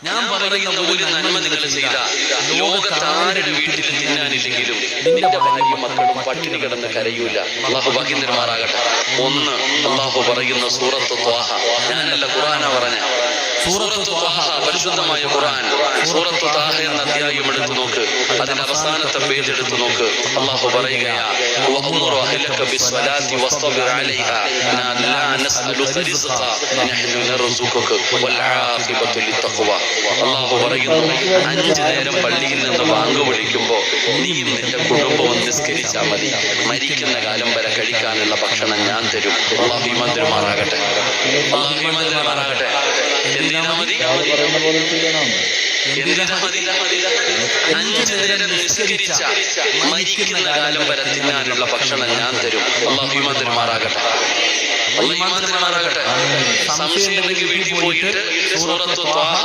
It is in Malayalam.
ഞാൻ പറയുന്ന ഒരു നന്മ നിങ്ങൾ ചെയ്ത ലോകത്താരുടെ വീട്ടിൽ തിന്നാനില്ലെങ്കിലും നിന്റെ ഭാര്യയും മക്കളും പട്ടിണി കിടന്ന് കരയൂല. അള്ളാഹു ഭാഗ്യം തരുമാറാകട്ടെ. ഒന്ന്, അള്ളാഹു പറയുന്ന സൂറത്ത് ത്വാഹ. ഞാനല്ല, ഖുർആനാ പറഞ്ഞ സൂറത്ത് ത്വാഹ, പരിശുദ്ധമായ ഖുർആൻ. സൂറത്ത് ത്വാഹ എന്ന അധ്യായം എടുത്തു നോക്ക്, അതിന്റെ അവസാനത്തെ പേജ് എടുത്തു നോക്ക്. അള്ളാഹു പറയുകയാ, വഅ്മുറു അഹ്ലക ബിസ്സലാത്തി വസ്തബിർ അലൈഹാ ലാ നസ്അലുക റിസ്ഖ നഹ്നു നർസുഖുക വൽ ആഖിബതു ലിത്തഖ്വ. അള്ളാഹു പറയുന്നു, 5 നേരം പള്ളിയിൽ നിന്ന് ബാങ്ക് വിളിക്കുമ്പോൾ നീയും നിന്റെ കുടുംബവും നിസ്കരിച്ചാൽ മതി. മരിക്കുന്ന കാലം വരെ കഴിക്കാനുള്ള ഭക്ഷണം ഞാൻ തരും. അള്ളാഹു ഈമാൻ തരുമാറാകട്ടെ. അള്ളാഹു ഈമാൻ തരുമാറാകട്ടെ. എന്തിനാ മതി? എന്തിനാ മതി? 5 നേരം നിസ്കരിച്ച മരിക്കുന്ന കാലം വരെ തിന്നാനുള്ള ഭക്ഷണം ഞാൻ തരും. അള്ളാഹു ഈമാൻ തരുമാറാകട്ടെ. അള്ളാഹു ഈമാൻ തരുമാറാകട്ടെ. സംശയം ഉണ്ടെങ്കിൽ വീട്ടിൽ പോയിട്ട് സൂറത്ത് ത്വാഹ